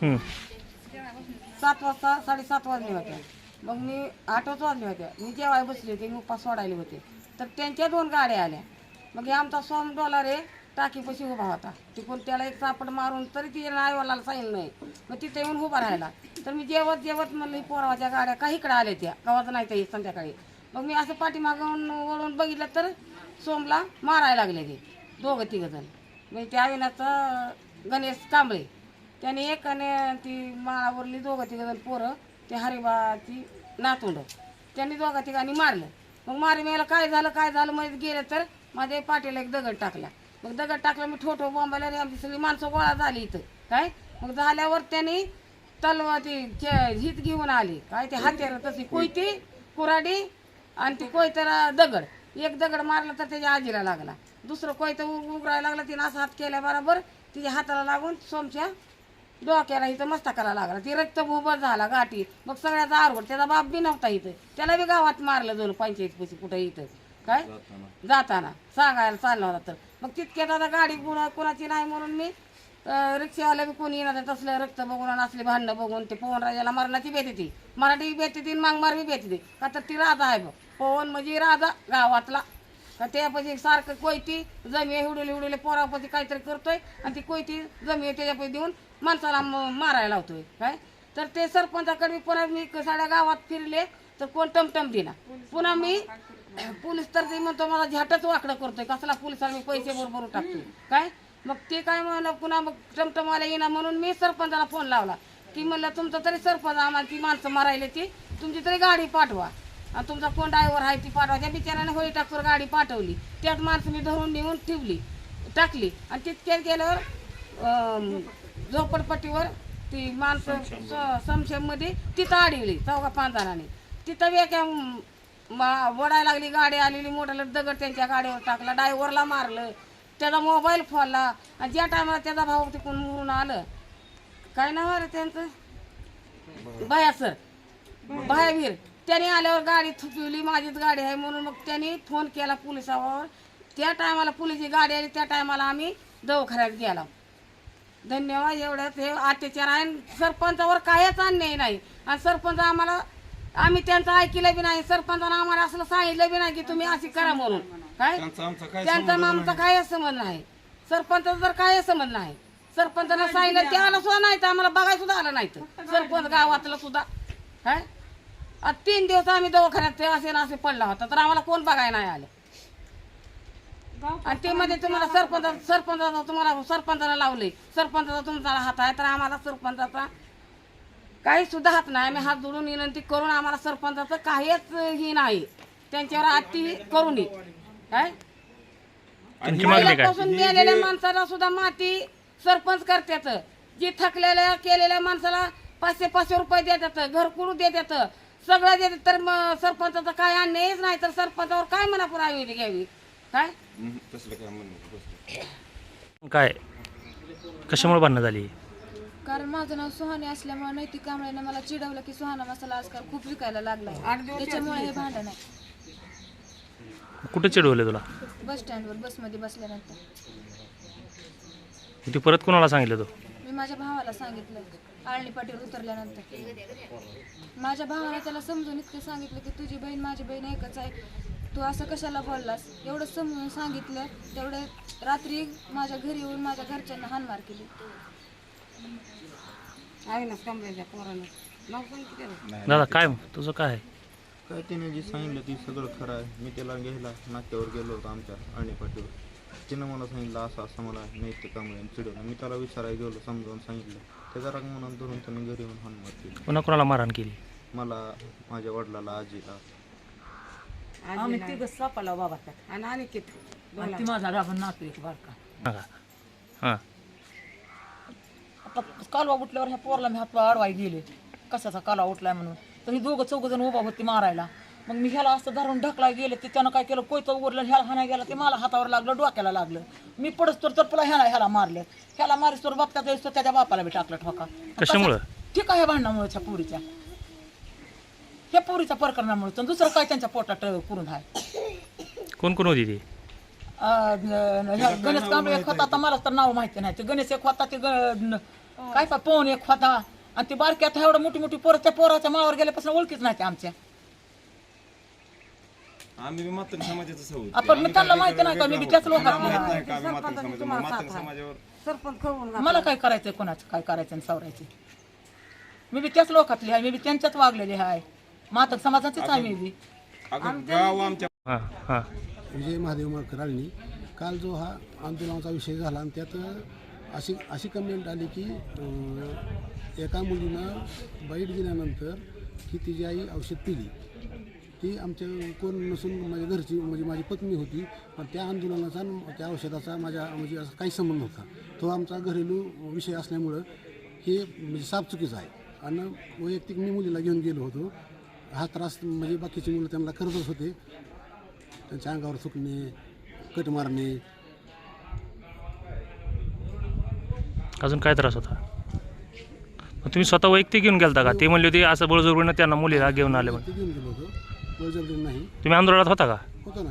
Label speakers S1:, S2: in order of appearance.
S1: 7 वाजता 7:30 वाजले होते. मग मी 8च वाजले होते. मी जेवाय बसले होते, मी उपास सोडायले होते. तर त्यांच्या 2 गाड्या आल्या. मग हे आमचा सोम डॉलर टाकीपाशी उभा होता. तिकडून त्याला एक चापड मारून तरी तिच्या नाईवाला सांगितलं नाही. मग तिथे येऊन उभा राहिला. तर मी जेवत म्हणलं ही पोरावाच्या गाड्या काही इकडे आल्या त्या गावात नाही त्या संध्याकाळी. मग मी असं पाठीमागून वळून बघितलं तर सोमला मारायला लागले ते 2-3 जण. म्हणजे त्या अविनाचा गणेश कांबळे त्याने एक आणि ती माळावरली 2-3 जण पोरं ते हरिबाची नातुंड त्यांनी 2-3 मारलं. मग मारी काय झालं मध्ये गेलं तर माझ्या पाठीला एक दगड टाकला. मग दगड टाकला मी ठोठो बॉम्बाला आणि आमची सगळी माणसं गोळा झाली इथं काय. मग झाल्यावर त्यांनी तलवार ती हित घेऊन आली काय ते हात्यार तशी कोयती कुराडी आणि ती कोयतर दगड. एक दगड मारला तर त्याच्या आजीला लागला. दुसरं कोयतं उघडायला लागला. तिनं असा हात केल्याबरोबर तिच्या हाताला लागून सोमच्या डोक्याला इथं मस्तकाला लागला. ती रक्तभोबळ झाला गाठी. मग सगळ्याचा आरवड त्याचा बाप बी नव्हता इथं. त्याला बी गावात मारलं 2 पंचायत कुठं इथं काय जाताना सांगायला चालला होता. तर मग तितक्यात आता गाडी कुणाची नाही म्हणून मी रिक्षावाला बी कोणी येणार तसलं रक्त बघून आणि असले भांडणं बघून ते पवनराजाला मरणाची भीती ती मराठी भीती ती मांगमार बी भीती का तर ती राजा आहे बघ. पवन म्हणजे राजा गावातला का त्यापाशी सारखं कोयती जमी हिवडले पोरापाशी काहीतरी करतोय आणि ती कोयती जमी त्याच्यापाशी देऊन माणसाला मारायला लावतोय काय. तर ते सरपंचाकडे पुन्हा मी साड्या गावात फिरले तर कोण टमटम दिला. पुन्हा मी पोलीस तर ते म्हणतो मला झटाच वाकडं करतोय कसला पोलिसाला मी पैसे बरोबर टाकतोय काय. मग ते काय म्हणलं पुन्हा मग टमटमवाला येणार म्हणून मी सरपंचाला फोन लावला की म्हणलं तुमचं तरी सरपंच आम्हाला ती माणसं मारायला ती तुमची तरी गाडी पाठवा आणि तुमचा कोण ड्रायव्हर आहे ती पाठवा. त्या बिचाराने होळी टाकून गाडी पाठवली. त्यात माणसं मी धरून नेऊन टाकली आणि तितक्यात गेल्यावर झोपडपट्टीवर ती माणसं समशेमध्ये तिथं अडवली 4-5 जणांनी. तिथं एका वडायला लागली गाडी आलेली मोठ्याला दगड त्यांच्या गाडीवर टाकला. ड्रायव्हरला मारलं त्याचा मोबाईल फोडला आणि ज्या टायमाला त्याचा भाऊ तिकडून मुरून आलं काय नाव आहे त्यांचं बायासर बायावीर त्याने आल्यावर गाडी थुकवली. माझीच गाडी आहे म्हणून मग त्यांनी फोन केला पोलिसावर. त्या टायमाला पोलिसची गाडी आली. त्या टायमाला आम्ही दवाखान्यात गेला. धन्यवाद. एवढ्याच हे अत्याचार आहे. सरपंचावर कायच अन्याय नाही आणि सरपंच आम्ही त्यांचं ऐकलं बी नाही. सरपंचानं आम्हाला असं सांगितलं बी नाही की तुम्ही अशी करा म्हणून काय. त्यांचा आमचा काय संबंध नाही. सरपंचाचा जर काय संबंध नाही. सरपंचानं सांगितलं ते आलं सुद्धा नाही तर आम्हाला बघायला सुद्धा आलं नाही. तर सरपंच गावातलं सुद्धा काय 3 दिवस आम्ही दवाखान्यात असे पडला होता तर आम्हाला कोण बघायला नाही आलं. आणि ते मध्ये तुम्हाला सरपंचाला लावले सरपंचाचा तुमचा हात आहे तर आम्हाला सरपंचाचा काही सुद्धा हात नाही. आम्ही हात जोडून विनंती करून आम्हाला सरपंचाचं काहीच ही नाही. त्यांच्यावर अति करू नये काय. पहिल्यापासून मेलेल्या माणसाला सुद्धा माती सरपंच करतात. जी थकलेल्या केलेल्या माणसाला 500 रुपये देतात. घरकुल देतात सगळं देतात. तर सरपंचाचा काय अन्यायच नाही तर सरपंचावर काय म्हणा पुरावी घ्यावी काय.
S2: काय कशामुळे भांडणं झाली.
S3: कारण माझं नाव सुहानी असल्यामुळे नैतिक कांबळेने मला चिडवलं की सुहाना मसाला आजकाल खूप विकायला लागलाय त्याच्यामुळे हे भांडण आहे.
S2: कुठे चिडवले तुला.
S3: बस स्टँडवर बसमध्ये बसल्यानंतर.
S2: ती परत कोणाला सांगितलं तू.
S3: मी माझ्या भावाला सांगितलं आळणी पाटीवर उतरल्यानंतर. माझ्या भावाला त्याला समजून इतकं सांगितलं की तुझी बहीण माझी बहीण एकच आहे तू असं कशाला बोललास एवढं समजून सांगितलं. तेवढं रात्री माझ्या घरी येऊन माझ्या घरच्यांना हाणमार केली.
S2: दादा काय तुझं काय
S4: काय तिने जे सांगितलं ती सगळं खरं आहे. मी त्याला घ्यायला नाक्यावर गेलो होतो आमच्या अळणी पाटीवर. तिनं मला सांगितलं असं मला नैतिक कांबळे चिडवलं. मी त्याला विचारायला गेलो समजावून सांगितलं. त्याचा राग मनात धरून त्याने घरी येऊन हाणमार केली.
S2: कोणाला मारहाण केली.
S4: मला माझ्या वडिलाला आजीला.
S1: आम्ही तिघ सापाला बाबा आणि ती माझा राबून नातू एक बारका.
S2: हां
S1: आता कालवा उठल्यावर ह्या पोरला मी हात अडवाय गेले कशाचा कालवा उठलाय म्हणून. तर ही 2-4 जण उभा होती मारायला. मग मी ह्याला असं धरून ढकला गेले ते त्यानं काय केलं कोयतं उरलं ह्याला हाणाय गेला ते मला हातावर लागलं डोक्याला लागलं. मी पडस तर पुला ह्याला मारले. ह्याला मारिस तर बघता जायचं त्याच्या बापाला बी टाकलं ठोका.
S2: कशामुळं.
S1: ठीक आहे भांडणामुळे ह्या पोरीच्या प्रकरणामुळे तर दुसरं काय त्यांच्या पोटात करून आहे.
S2: कोण कोण होती ती.
S1: गणेश कांबळे एक होता. आता मला तर नाव माहिती नाही. ते गणेश एक होता ते
S5: काय पाहून एक होता आणि ती बारकी आता एवढं मोठी मोठी पोरं त्या पोराच्या माळावर गेल्यापासून ओळखीच नाही त्या आमच्या.
S6: आम्ही बी मातंग समाजाचं आहोत.
S5: आपण मी त्यांना माहिती नाही का मी बी त्याच लोकांना
S6: नाही का आम्ही मातंग समाज
S1: तुम्हाला
S6: मातंग
S1: साथ आहे.
S6: समाजावर
S1: सरपंच खवून
S5: मला काय करायचंय कोणाचं काय करायचं आणि सावरायचं. मी बी त्याच लोकातली आहे, मी बी त्यांच्यात वागलेली आहे, मातक समाजाचीच आहे मी बी.
S6: अगं गाव आमच्या
S2: हां हां
S7: विजय महादेव माळकर आळणी. काल जो हा आंदोलनाचा विषय झाला आणि त्यात अशी कंप्लेंट आली की एका मुलीनं बाईट दिल्यानंतर की तिची आई औषध पिली. ती आमच्या कोण नसून माझ्या घरची म्हणजे माझी पत्नी होती. पण त्या आंदोलनाचा आणि त्या औषधाचा माझ्या म्हणजे असा काही संबंध नव्हता. तो आमचा घरेलू विषय असल्यामुळं हे म्हणजे साफ चुकीचं आहे. आणि वैयक्तिक मी मुलीला घेऊन गेलो होतो. हा त्रास म्हणजे बाकीची मुलं त्यांना करतच होते. त्यांच्या अंगावर थुकणे, कट मारणे.
S2: अजून काय त्रास होता? मग तुम्ही स्वतः वैयक्तिक घेऊन गेलता का? ते म्हणले होते असं बळजबरीनं त्यांना मुलीला घेऊन आले म्हणून.
S7: ते घेऊन गेलो होतो, बळजबरी नाही
S2: तुम्ही आंदोलनात होता का?
S7: होतो ना.